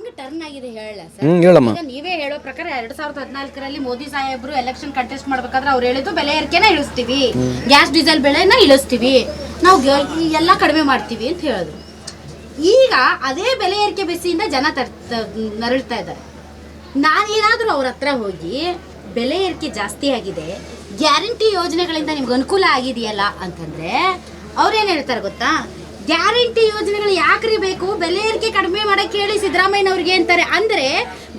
ಹೆಂಗ್ ಟರ್ನ್ ಆಗಿದೆ ಹೇಳ ಹೇಳಮ್ಮ. ಈಗ ನೀವೇ ಹೇಳೋ ಪ್ರಕಾರ 2014ರಲ್ಲಿ ಮೋದಿ ಸಾಹೇಬ್ರು ಎಲೆಕ್ಷನ್ ಕಂಟೆಸ್ಟ್ ಮಾಡ್ಬೇಕಾದ್ರೆ ಅವ್ರು ಹೇಳಿದ್ದು ಬೆಲೆ ಏರಿಕೆನ ಇಳಿಸ್ತೀವಿ, ಗ್ಯಾಸ್ ಡೀಸೆಲ್ ಬೆಲೆನ ಇಳಿಸ್ತೀವಿ, ನಾವು ಎಲ್ಲ ಕಡಿಮೆ ಮಾಡ್ತೀವಿ ಅಂತ ಹೇಳಿದ್ರು. ಈಗ ಅದೇ ಬೆಲೆ ಏರಿಕೆ ಬಿಸಿಯಿಂದ ಜನ ನರಳ್ತಾ ಇದ್ದಾರೆ. ನಾನೇನಾದರೂ ಅವ್ರ ಹತ್ರ ಹೋಗಿ ಬೆಲೆ ಏರಿಕೆ ಜಾಸ್ತಿ ಆಗಿದೆ, ಗ್ಯಾರಂಟಿ ಯೋಜನೆಗಳಿಂದ ನಿಮ್ಗೆ ಅನುಕೂಲ ಆಗಿದೆಯಲ್ಲ ಅಂತಂದ್ರೆ ಅವ್ರೇನು ಹೇಳ್ತಾರೆ ಗೊತ್ತಾ, ಗ್ಯಾರಂಟಿ ಯೋಜನೆಗಳು ಯಾಕ್ರಿ ಬೇಕು, ಬೆಲೆ ಏರಿಕೆ ಕಡಿಮೆ ಮಾಡಕ್ಕೆ ಹೇಳಿ ಸಿದ್ದರಾಮಯ್ಯನವ್ರಿಗೆ ಅಂತಾರೆ. ಅಂದರೆ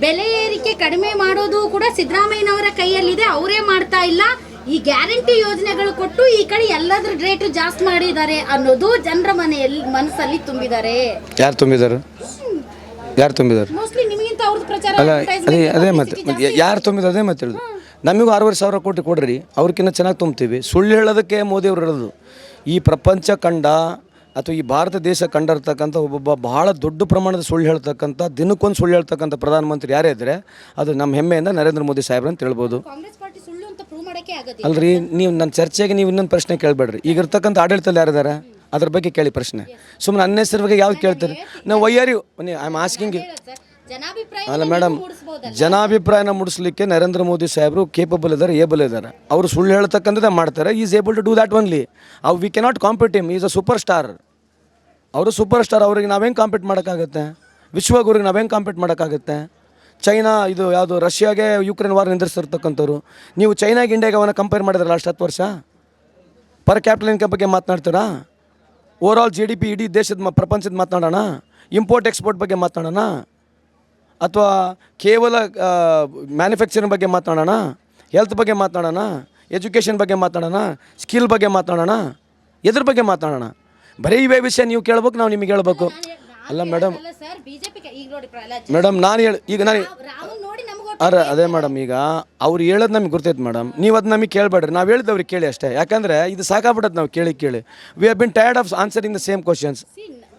ಬೆಲೆ ಏರಿಕೆ ಕಡಿಮೆ ಮಾಡೋದು ಕೂಡ ಸಿದ್ದರಾಮಯ್ಯನವರ ಕೈಯಲ್ಲಿದೆ, ಅವರೇ ಮಾಡ್ತಾ ಇಲ್ಲ. ಈ ಗ್ಯಾರಂಟಿ ಯೋಜನೆಗಳು ಕೊಟ್ಟು ಈ ಕಡೆ ಎಲ್ಲದ್ರ ರೇಟ್ ಜಾಸ್ತಿ ಮಾಡಿದ್ದಾರೆ ಅನ್ನೋದು ಜನರ ಮನಸ್ಸಲ್ಲಿ ತುಂಬಿದ್ದಾರೆ. ಯಾರು ತುಂಬಿದ್ದಾರೆ? ಮೋಸ್ಟ್ಲಿ ನಿಮಗಿಂತ ಅವ್ರದ್ದು ಪ್ರಚಾರ ಅದೇ ಮತ್ತೆ ಯಾರು ತುಂಬಿದ ಅದೇ ಮತ್ತೆ ಹೇಳುದು. ನಮಗೂ 6,500 ಕೋಟಿ ಕೊಡ್ರಿ, ಅವ್ರಕ್ಕಿಂತ ಚೆನ್ನಾಗಿ ತುಂಬ್ತೀವಿ. ಸುಳ್ಳು ಹೇಳೋದಕ್ಕೆ ಮೋದಿ ಅವರು ಹೇಳೋದು. ಈ ಪ್ರಪಂಚ ಕಂಡ ಅಥವಾ ಈ ಭಾರತ ದೇಶ ಕಂಡಿರ್ತಕ್ಕಂಥ ಒಬ್ಬೊಬ್ಬ ಬಹಳ ದೊಡ್ಡ ಪ್ರಮಾಣದ ಸುಳ್ಳು ಹೇಳ್ತಕ್ಕಂಥ, ದಿನಕ್ಕೊಂದು ಸುಳ್ಳು ಹೇಳ್ತಕ್ಕಂಥ ಪ್ರಧಾನಮಂತ್ರಿ ಯಾರೇ ಇದ್ದರೆ ಅದು ನಮ್ಮ ಹೆಮ್ಮೆಯಿಂದ ನರೇಂದ್ರ ಮೋದಿ ಸಾಹೇಬ್ರು ಅಂತ ಹೇಳ್ಬೋದು. ಅಲ್ರಿ, ನೀವು ನನ್ನ ಚರ್ಚೆಗೆ ನೀವು ಇನ್ನೊಂದು ಪ್ರಶ್ನೆ ಕೇಳಬೇಡ್ರಿ. ಈಗ ಇರ್ತಕ್ಕಂಥ ಆಡಳಿತದಲ್ಲಿ ಯಾರಿದ್ದಾರೆ ಅದ್ರ ಬಗ್ಗೆ ಕೇಳಿ ಪ್ರಶ್ನೆ. ಸುಮ್ಮನೆ ಅನ್ನೆಸರಿ ಬಗ್ಗೆ ಯಾವ್ದು ಕೇಳ್ತಾರೆ? ನಾವು ವೈಯಾರಿ ಐ ಆಮ್ ಆಸ್ಕಿಂಗ್. ಅಲ್ಲ ಮೇಡಮ್, ಜನಾಭಿಪ್ರಾಯನ ಮೂಡಿಸ್ಲಿಕ್ಕೆ ನರೇಂದ್ರ ಮೋದಿ ಸಾಹೇಬರು ಕೇಪಬಲ್ ಇದ್ದಾರೆ, ಏಬಲ್ ಇದ್ದಾರೆ. ಅವರು ಸುಳ್ಳು ಹೇಳ್ತಕ್ಕಂಥದ್ದೇ ಮಾಡ್ತಾರೆ. Is able to do that only. ಅವು we cannot compete him. Is a super star. ಅವರು ಸೂಪರ್ ಸ್ಟಾರ್. ಅವ್ರಿಗೆ ನಾವೇನು ಕಾಂಪೀಟ್ ಮಾಡೋಕ್ಕಾಗುತ್ತೆ? ವಿಶ್ವಗುರಿಗೆ ನಾವೇನು ಕಾಂಪೀಟ್ ಮಾಡೋಕ್ಕಾಗುತ್ತೆ? ಚೈನಾ ಇದು ಯಾವುದು ರಷ್ಯಾಗೆ ಯುಕ್ರೇನ್ ವಾರ್ ನಿಂದಿರ್ಸಿರ್ತಕ್ಕಂಥವ್ರು. ನೀವು ಚೈನಾಗೆ ಇಂಡಿಯಾಗೆ ಅವನ್ನ ಕಂಪೇರ್ ಮಾಡಿದ್ರಲ್ಲ ಅಷ್ಟು 10 ವರ್ಷ. ಪರ್ ಕ್ಯಾಪಿಟಲ್ ಇನ್ಕಮ್ ಬಗ್ಗೆ ಮಾತನಾಡ್ತೀರಾ? ಓವರಾಲ್ GDP ಇಡೀ ದೇಶದ ಪ್ರಪಂಚದ ಮಾತನಾಡೋಣ? ಇಂಪೋರ್ಟ್ ಎಕ್ಸ್ಪೋರ್ಟ್ ಬಗ್ಗೆ ಮಾತನಾಡೋಣ? ಅಥವಾ ಕೇವಲ ಮ್ಯಾನುಫ್ಯಾಕ್ಚರಿಂಗ್ ಬಗ್ಗೆ ಮಾತನಾಡೋಣ? ಹೆಲ್ತ್ ಬಗ್ಗೆ ಮಾತನಾಡೋಣ? ಎಜುಕೇಷನ್ ಬಗ್ಗೆ ಮಾತನಾಡೋಣ? ಸ್ಕಿಲ್ ಬಗ್ಗೆ ಮಾತನಾಡೋಣ? ಎದ್ರ ಬಗ್ಗೆ ಮಾತನಾಡೋಣ? ಬರೀ ಇವೇ ವಿಷಯ ನೀವು ಕೇಳ್ಬೇಕು, ನಾವು ನಿಮಗೆ ಹೇಳ್ಬೇಕು. ಅಲ್ಲ ಮೇಡಮ್, ನಾನು ಈಗ ನಾನು ಅದೇ ಮೇಡಮ್, ಈಗ ಅವ್ರು ಹೇಳೋದು ನಮಗೆ ಗೊತ್ತೈತೆ ಮೇಡಮ್. ನೀವು ಅದು ನಮಗೆ ಕೇಳಬೇಡ್ರಿ, ನಾವು ಹೇಳಿದವ್ರಿಗೆ ಕೇಳಿ ಅಷ್ಟೇ. ಯಾಕಂದರೆ ಇದು ಸಾಕಾಗ್ಬಿಡತ್ತೆ ನಾವು ಕೇಳಿ. We have been tired of answering the same questions.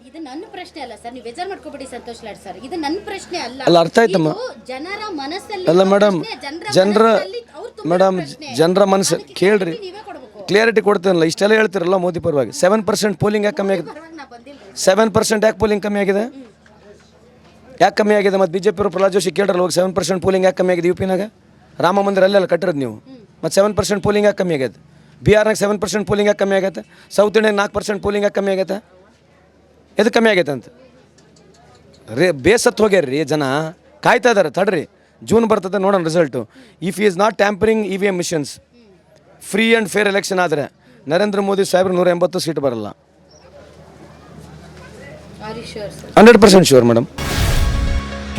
ಇದು ನನ್ನ ಪ್ರಶ್ನೆ ಅಲ್ಲ ಸರ್, ನೀವು ಬೇಜಾರು ಮಾಡ್ಕೋಬೇಡಿ ಸಂತೋಷ್ ಲಾಡ್ ಸರ್, ಇದು ನನ್ನ ಪ್ರಶ್ನೆ ಅಲ್ಲ. ಅಲ್ಲ, ಅರ್ಥ ಆಯ್ತಮ್ಮ. ಜನರ ಮನಸ್ಸಲ್ಲಿ ಅಲ್ಲ ಮೇಡಮ್, ಜನರ ಮನಸ್ಸು ಕೇಳ್ರಿ, ಕ್ಲಿಯರಿಟಿ ಕೊಡ್ತೀನಲ್ಲ. ಇಷ್ಟೆಲ್ಲ ಹೇಳ್ತಿರಲ್ಲ ಮೋದಿ ಪರವಾಗಿ. 7% ಪೋಲಿಂಗ್ ಯಾಕೆ ಕಮ್ಮಿ ಆಗಿದೆ? 7% ಯಾಕೆ ಪೋಲಿಂಗ್ ಕಮ್ಮಿ ಆಗಿದೆ? ಯಾಕೆ ಕಮ್ಮಿ ಆಗಿದೆ? ಮತ್ತು BJP ಅವರು ಪ್ರಹ್ಲಾದ್ ಜೋಶಿ ಕೇಳ್ರಲ್ಲ ಹೋಗಿ 7% ಪೋಲಿಂಗ್ ಯಾಕೆ ಕಮ್ಮಿ ಆಗಿದೆ? UP-ನಾಗ ರಾಮ ಮಂದಿರ ಅಲ್ಲೆಲ್ಲ ಕಟ್ಟಿರೋದು ನೀವು. ಮತ್ತು 7% ಪೋಲಿಂಗ್ ಯಾಕೆ ಕಮ್ಮಿ ಆಗೈತೆ? ಬಿಹಾರ್ನಾಗ 7% ಪೋಲಿಂಗ್ ಯಾಕೆ ಕಮ್ಮಿ ಆಗೈತೆ? ಸೌತ್ ಇಂಡಿಯಾಗ 4% ಪೋಲಿಂಗ್ ಯಾಕೆ ಕಮ್ಮಿ ಆಗೈತೆ? ಎದು ಕಮ್ಮಿ ಆಗೈತೆ ಅಂತ ಬೇಸತ್ತು ಹೋಗ್ಯಾರ್ರಿ ಜನ. ಕಾಯ್ತಾ ಇದ್ದಾರೆ, ತಡ್ರಿ, ಜೂನ್ ಬರ್ತದೆ ನೋಡೋಣ result. If is not tampering EVM machines, free and fair election ಆದರೆ ನರೇಂದ್ರ ಮೋದಿ ಸಾಹೇಬ್ರು 180 ಸೀಟ್ ಬರಲ್ಲ. 100% ಶ್ಯೂರ್ ಮೇಡಮ್.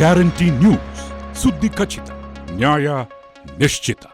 ಗ್ಯಾರಂಟಿ ನ್ಯೂಸ್, ಸುದ್ದಿ ಖಚಿತ, ನ್ಯಾಯ ನಿಶ್ಚಿತ.